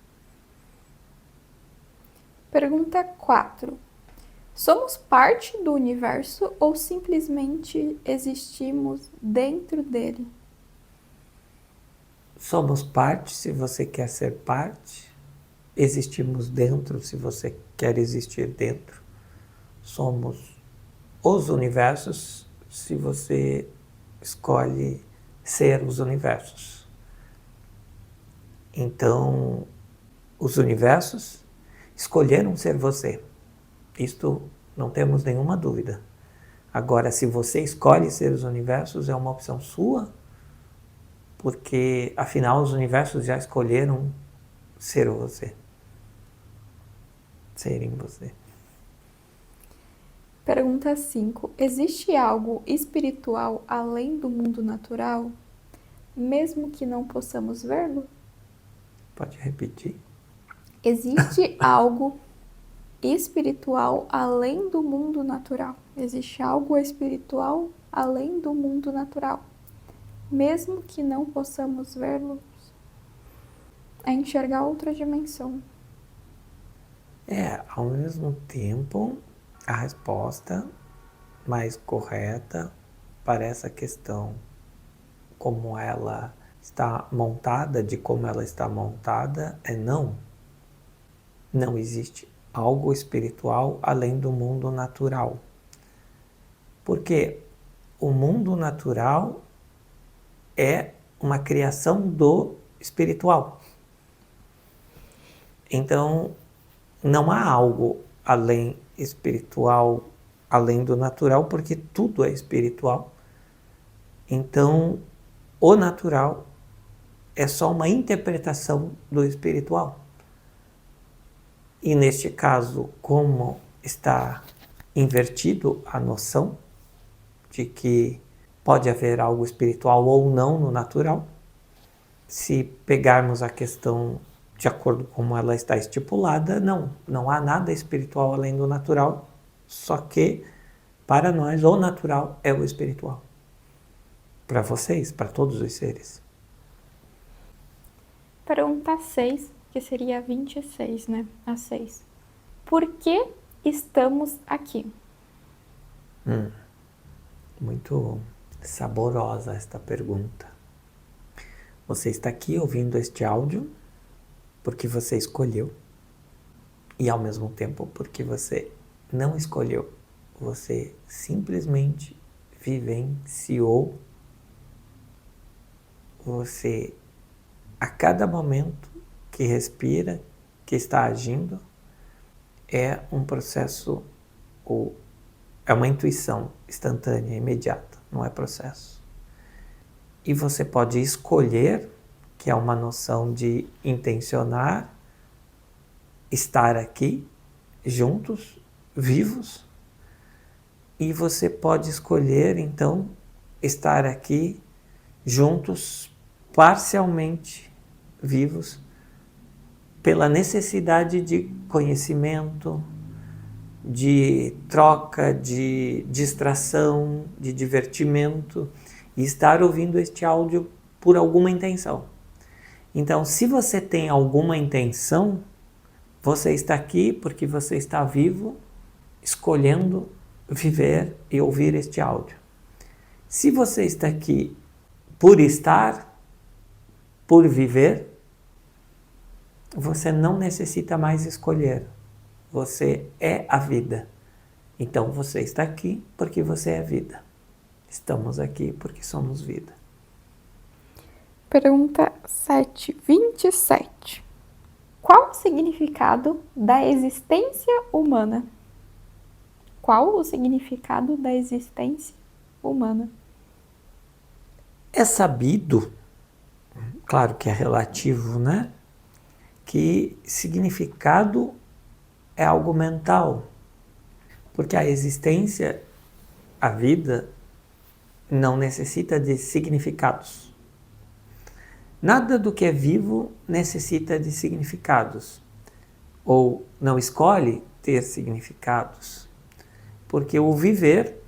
Pergunta 4. Somos parte do universo ou simplesmente existimos dentro dele? Somos parte, se você quer ser parte. Existimos dentro, se você quer existir dentro. Somos os universos, se você escolhe ser os universos. Então, os universos escolheram ser você. Isto não temos nenhuma dúvida. Agora, se você escolhe ser os universos, é uma opção sua, porque, afinal, os universos já escolheram ser você. Serem você. Pergunta 5. Existe algo espiritual além do mundo natural, mesmo que não possamos vê-lo? Pode repetir? Existe algo espiritual além do mundo natural? Existe algo espiritual além do mundo natural, mesmo que não possamos vê-lo? É enxergar outra dimensão. Ao mesmo tempo, a resposta mais correta para essa questão, como ela está montada, de como ela está montada, é não. Não existe algo espiritual além do mundo natural. Porque o mundo natural é uma criação do espiritual. Então, não há algo além espiritual, além do natural, porque tudo é espiritual. Então, o natural é só uma interpretação do espiritual. E neste caso, como está invertido a noção de que pode haver algo espiritual ou não no natural, se pegarmos a questão de acordo com como ela está estipulada, não há nada espiritual além do natural, só que para nós o natural é o espiritual. Para vocês, para todos os seres. Pergunta 6, que seria 26, né? A 6. Por que estamos aqui? Muito saborosa esta pergunta. Você está aqui ouvindo este áudio porque você escolheu e ao mesmo tempo porque você não escolheu. Você simplesmente vivenciou. Você, a cada momento que respira, que está agindo, é um processo, ou é uma intuição instantânea, imediata, não é processo. E você pode escolher, que é uma noção de intencionar, estar aqui, juntos, vivos, e você pode escolher, então, estar aqui, juntos, parcialmente vivos, pela necessidade de conhecimento, de troca, de distração, de divertimento, e estar ouvindo este áudio por alguma intenção. Então, se você tem alguma intenção, você está aqui porque você está vivo, escolhendo viver e ouvir este áudio. Se você está aqui por estar, por viver, você não necessita mais escolher. Você é a vida. Então você está aqui porque você é vida. Estamos aqui porque somos vida. Pergunta 7, 27. Qual o significado da existência humana? Qual o significado da existência humana? É sabido, claro que é relativo, né? Que significado é algo mental. Porque a existência, a vida, não necessita de significados. Nada do que é vivo necessita de significados. Ou não escolhe ter significados. Porque o viver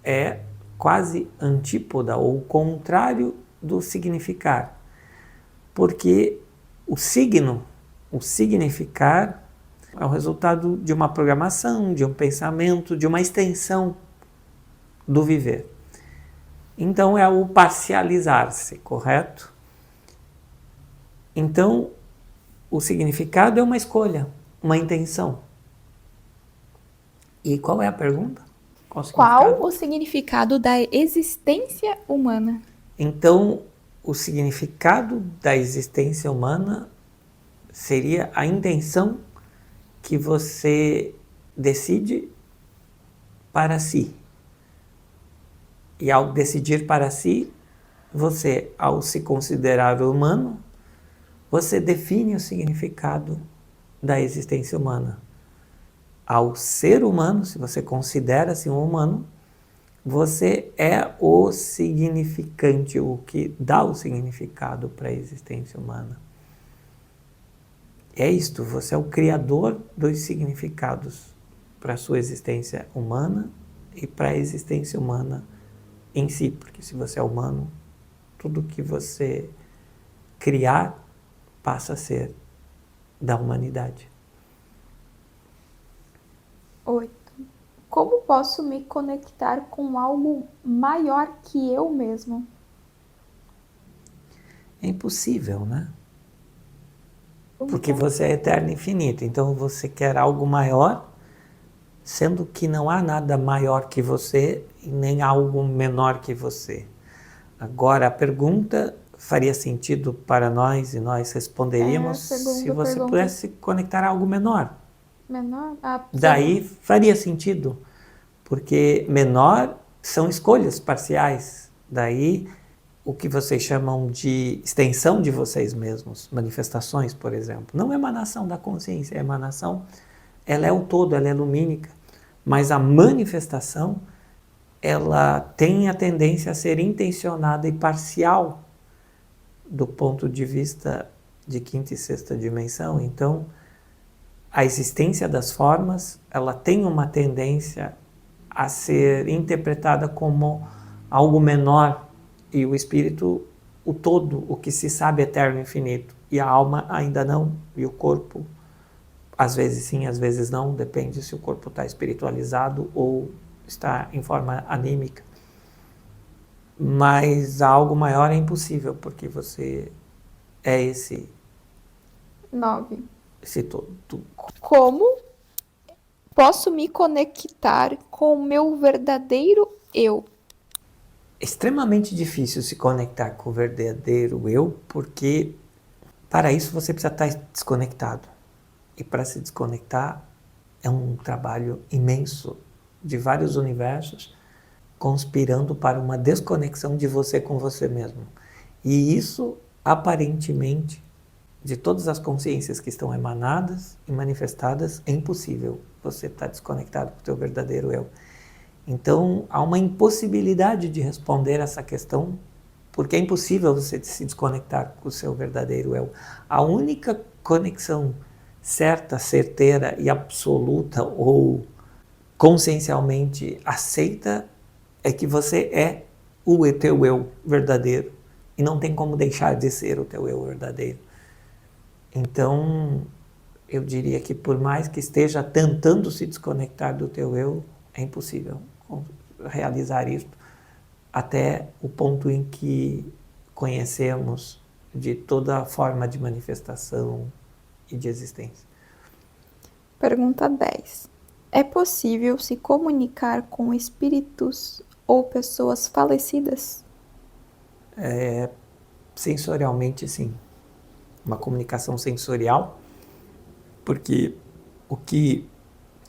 é quase antípoda ou contrário do significar. Porque o signo, o significar, é o resultado de uma programação, de um pensamento, de uma extensão do viver. Então é o parcializar-se, correto? Então, o significado é uma escolha, uma intenção. E qual é a pergunta? Qual o significado da existência humana? Então, o significado da existência humana seria a intenção que você decide para si. E ao decidir para si, você, ao se considerar humano, você define o significado da existência humana. Ao ser humano, se você considera-se um humano, você é o significante, o que dá o significado para a existência humana. É isto, você é o criador dos significados para a sua existência humana e para a existência humana em si, porque se você é humano, tudo que você criar passa a ser da humanidade. 8. Como posso me conectar com algo maior que eu mesmo? É impossível, né? Porque você é eterno e infinito, então você quer algo maior, sendo que não há nada maior que você e nem algo menor que você. Agora, a pergunta faria sentido para nós e nós responderíamos se você pudesse conectar a algo menor. Menor? Daí faria sentido, porque menor são escolhas parciais. Daí o que vocês chamam de extensão de vocês mesmos, manifestações, por exemplo. Não é emanação da consciência, é emanação, ela é o todo, ela é lumínica. Mas a manifestação, ela tem a tendência a ser intencionada e parcial do ponto de vista de quinta e sexta dimensão. Então, a existência das formas, ela tem uma tendência a ser interpretada como algo menor, e o espírito, o todo, o que se sabe eterno e infinito, e a alma ainda não, e o corpo, às vezes sim, às vezes não, depende se o corpo está espiritualizado ou está em forma anímica. Mas algo maior é impossível, porque você é esse 9. Esse todo. Como posso me conectar com o meu verdadeiro eu? É extremamente difícil se conectar com o verdadeiro eu, porque para isso você precisa estar desconectado. E para se desconectar é um trabalho imenso de vários universos conspirando para uma desconexão de você com você mesmo. E isso, aparentemente, de todas as consciências que estão emanadas e manifestadas, é impossível você estar desconectado com o teu verdadeiro eu. Então, há uma impossibilidade de responder essa questão, porque é impossível você se desconectar com o seu verdadeiro eu. A única conexão certa, certeira e absoluta ou consciencialmente aceita é que você é o teu eu verdadeiro e não tem como deixar de ser o teu eu verdadeiro. Então, eu diria que por mais que esteja tentando se desconectar do teu eu, é impossível realizar isso até o ponto em que conhecemos de toda forma de manifestação e de existência. Pergunta 10. É possível se comunicar com espíritos ou pessoas falecidas? Sensorialmente, sim. Uma comunicação sensorial, porque o que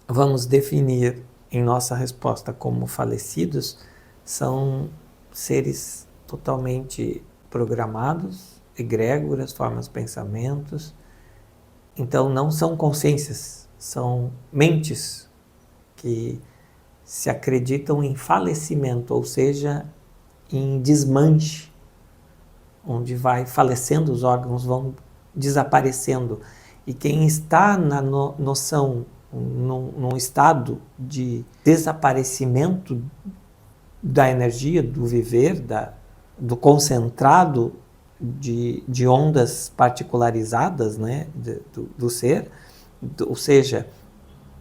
vamos definir em nossa resposta como falecidos são seres totalmente programados, egrégoras, formas de pensamentos. Então não são consciências, são mentes que se acreditam em falecimento, ou seja, em desmanche, onde vai falecendo, os órgãos vão desaparecendo. E quem está na noção, num estado de desaparecimento da energia, do viver, do concentrado de ondas particularizadas, né, do ser, ou seja,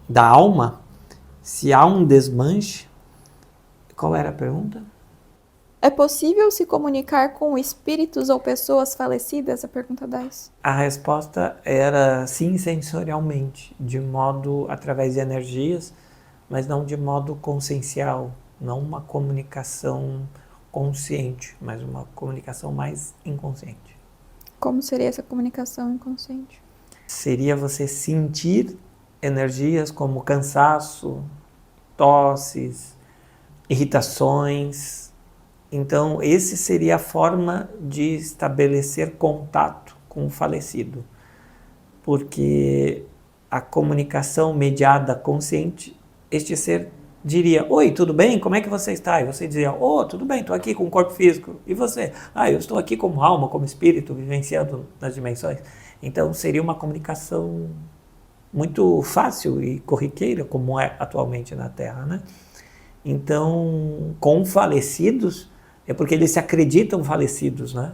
da alma, se há um desmanche. Qual era a pergunta? É possível se comunicar com espíritos ou pessoas falecidas? A pergunta 10. A resposta era sim, sensorialmente, de modo através de energias, mas não de modo consciencial, não uma comunicação consciente, mas uma comunicação mais inconsciente. Como seria essa comunicação inconsciente? Seria você sentir energias como cansaço, tosses, irritações. Então, esse seria a forma de estabelecer contato com o falecido. Porque a comunicação mediada consciente, este ser diria: oi, tudo bem? Como é que você está? E você dizia: oh, tudo bem, estou aqui com o corpo físico. E você? Eu estou aqui como alma, como espírito, vivenciando nas dimensões. Então, seria uma comunicação muito fácil e corriqueira, como é atualmente na Terra, né? Então, com falecidos, é porque eles se acreditam falecidos, né?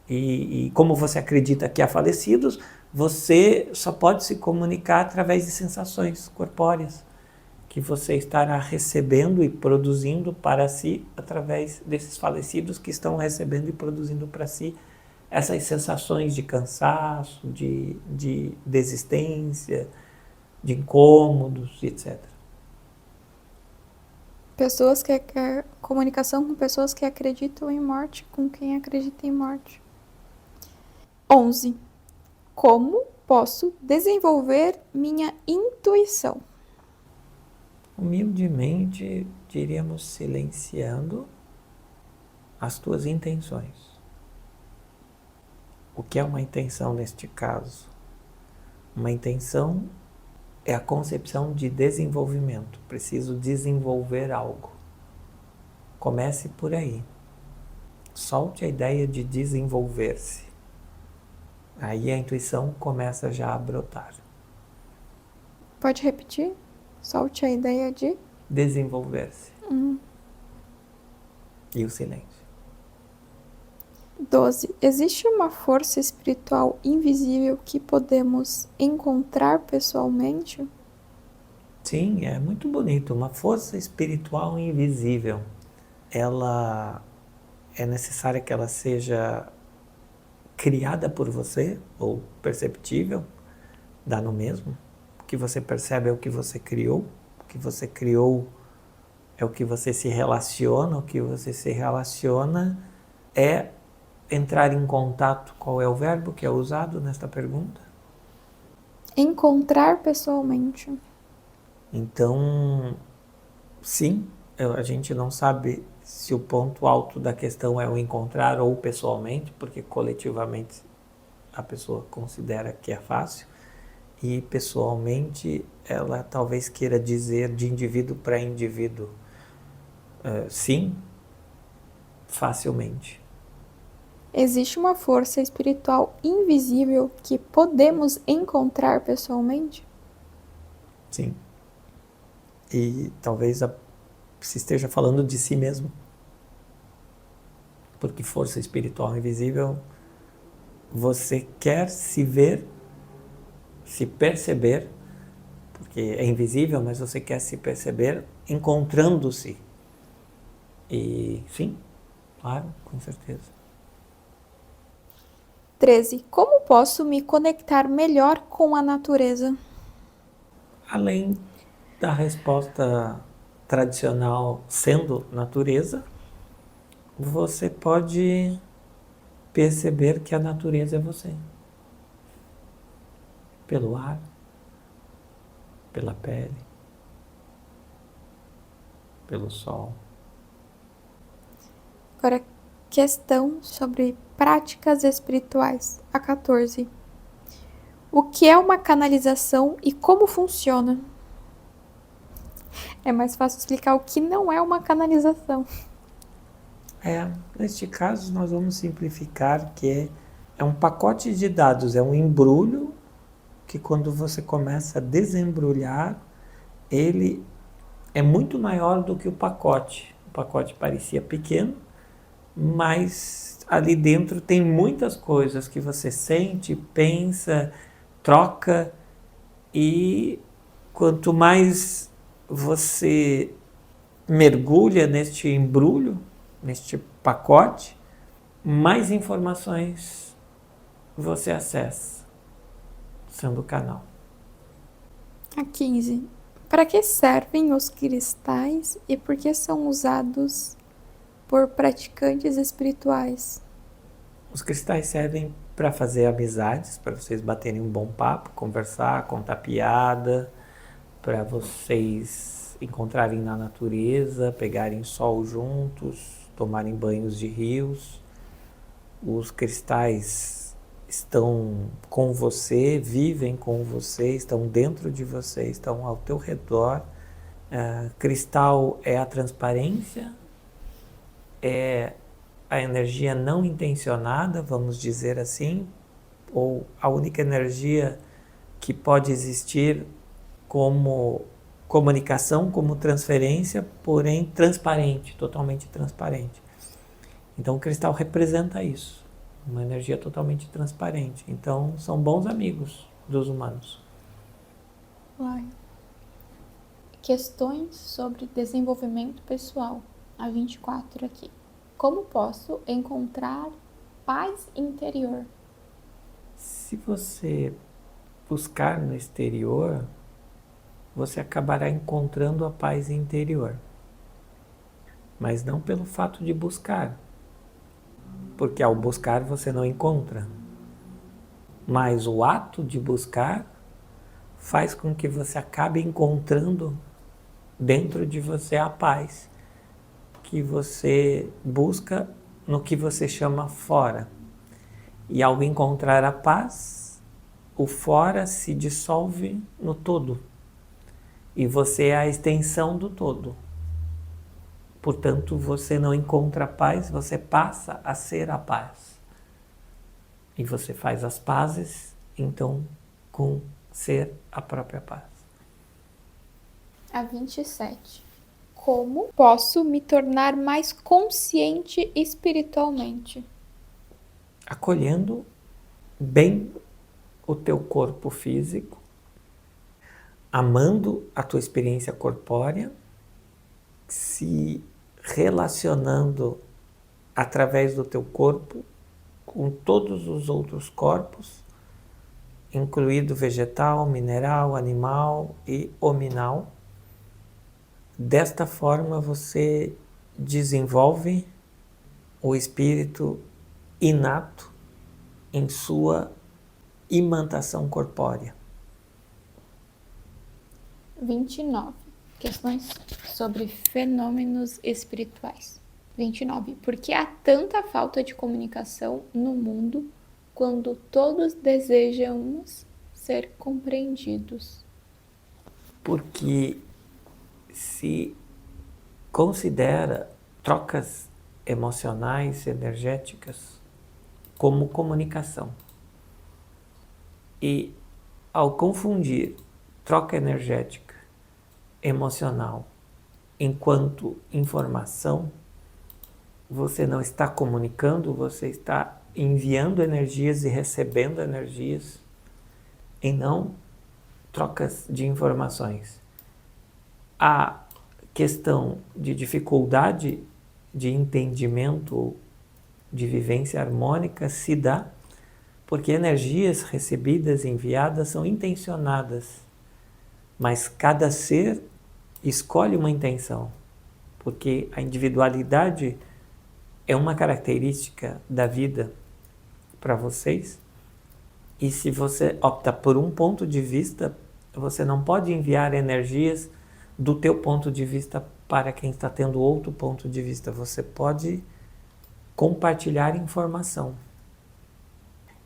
E como você acredita que há falecidos, você só pode se comunicar através de sensações corpóreas que você estará recebendo e produzindo para si através desses falecidos que estão recebendo e produzindo para si essas sensações de cansaço, de desistência, de incômodos, etc. Comunicação com pessoas que acreditam em morte, com quem acredita em morte. 11. Como posso desenvolver minha intuição? Humildemente, diríamos silenciando as tuas intenções. O que é uma intenção neste caso? Uma intenção é a concepção de desenvolvimento. Preciso desenvolver algo. Comece por aí. Solte a ideia de desenvolver-se. Aí a intuição começa já a brotar. Pode repetir? Solte a ideia de desenvolver-se. E o silêncio. 12. Existe uma força espiritual invisível que podemos encontrar pessoalmente? Sim, é muito bonito. Uma força espiritual invisível. Ela é necessária que ela seja criada por você ou perceptível, dá no mesmo. O que você percebe é o que você criou. O que você criou é o que você se relaciona. O que você se relaciona é entrar em contato. Qual é o verbo que é usado nesta pergunta? Encontrar pessoalmente. Então, sim, a gente não sabe se o ponto alto da questão é o encontrar ou pessoalmente, porque coletivamente a pessoa considera que é fácil, e pessoalmente ela talvez queira dizer de indivíduo para indivíduo. Sim, facilmente. Existe uma força espiritual invisível que podemos encontrar pessoalmente? Sim. E talvez se esteja falando de si mesmo. Porque força espiritual invisível, você quer se ver, se perceber, porque é invisível, mas você quer se perceber encontrando-se. E sim, claro, com certeza. 13. Como posso me conectar melhor com a natureza? Além da resposta tradicional sendo natureza, você pode perceber que a natureza é você. Pelo ar, pela pele, pelo sol. Agora, questão sobre práticas espirituais. A 14. O que é uma canalização e como funciona? É mais fácil explicar o que não é uma canalização. Neste caso nós vamos simplificar que é um pacote de dados, é um embrulho que quando você começa a desembrulhar, ele é muito maior do que o pacote. O pacote parecia pequeno, mas ali dentro tem muitas coisas que você sente, pensa, troca, e quanto mais você mergulha neste embrulho, neste pacote, mais informações você acessa, sendo o canal. A 15. Para que servem os cristais e por que são usados por praticantes espirituais? Os cristais servem para fazer amizades, para vocês baterem um bom papo, conversar, contar piada, para vocês encontrarem na natureza, pegarem sol juntos, tomarem banhos de rios. Os cristais estão com você, vivem com você, estão dentro de você, estão ao teu redor. Cristal é a transparência, é a energia não intencionada, vamos dizer assim, ou a única energia que pode existir como comunicação, como transferência, porém transparente, totalmente transparente. Então o cristal representa isso, uma energia totalmente transparente. Então são bons amigos dos humanos. Uai. Questões sobre desenvolvimento pessoal. A 24 aqui. Como posso encontrar paz interior? Se você buscar no exterior, você acabará encontrando a paz interior. Mas não pelo fato de buscar, porque ao buscar você não encontra. Mas o ato de buscar faz com que você acabe encontrando dentro de você a paz que você busca no que você chama fora. E ao encontrar a paz, o fora se dissolve no todo. E você é a extensão do todo. Portanto, você não encontra a paz, você passa a ser a paz. E você faz as pazes, então, com ser a própria paz. A 27. Como posso me tornar mais consciente espiritualmente? Acolhendo bem o teu corpo físico, amando a tua experiência corpórea, se relacionando através do teu corpo com todos os outros corpos, incluído vegetal, mineral, animal e hominal. Desta forma você desenvolve o espírito inato em sua imantação corpórea. 29. Questões sobre fenômenos espirituais. 29. Por que há tanta falta de comunicação no mundo quando todos desejamos ser compreendidos? Porque se considera trocas emocionais, energéticas, como comunicação. E ao confundir troca energética, emocional, enquanto informação, você não está comunicando, você está enviando energias e recebendo energias, e não trocas de informações. A questão de dificuldade de entendimento, de vivência harmônica se dá porque energias recebidas e enviadas são intencionadas, mas cada ser escolhe uma intenção, porque a individualidade é uma característica da vida para vocês, e se você opta por um ponto de vista, você não pode enviar energias do teu ponto de vista para quem está tendo outro ponto de vista. Você pode compartilhar informação.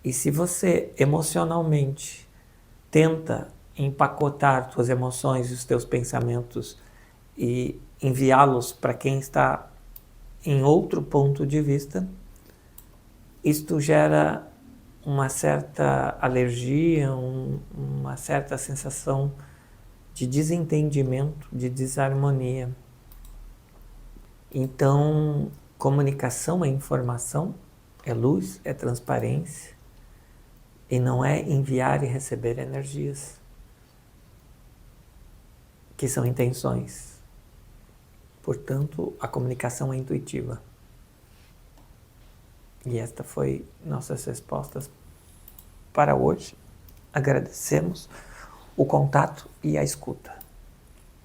E se você emocionalmente tenta empacotar suas emoções e os teus pensamentos e enviá-los para quem está em outro ponto de vista, isto gera uma certa alergia, uma certa sensação de desentendimento, de desarmonia. Então, comunicação é informação, é luz, é transparência, e não é enviar e receber energias, que são intenções. Portanto, a comunicação é intuitiva. E esta foi nossas respostas para hoje. Agradecemos o contato e a escuta.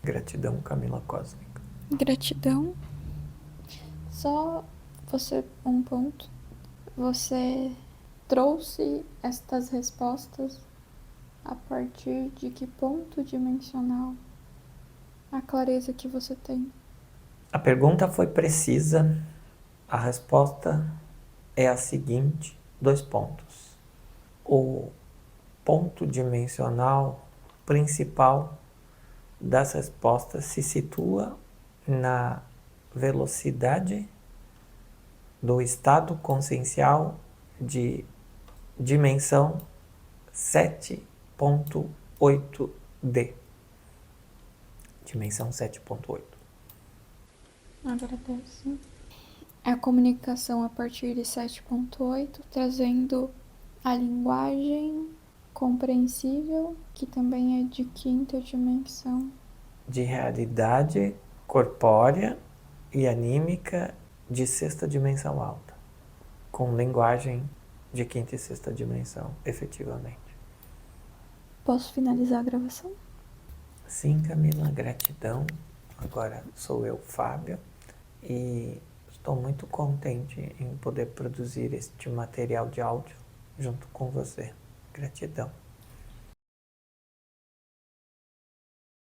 Gratidão, Camila Cósmica. Gratidão. só um ponto. Você trouxe estas respostas a partir de que ponto dimensional? A clareza que você tem. A pergunta foi precisa, a resposta é a seguinte, 2 pontos. O ponto dimensional principal das respostas se situa na velocidade do estado consciencial de dimensão 7.8D. Dimensão 7.8. Agradeço. A comunicação a partir de 7.8, trazendo a linguagem compreensível, que também é de 5ª dimensão. De realidade corpórea e anímica de 6ª dimensão alta, com linguagem de 5ª e 6ª dimensão, efetivamente. Posso finalizar a gravação? Sim, Camila, gratidão. Agora sou eu, Fábio, e estou muito contente em poder produzir este material de áudio junto com você. Gratidão.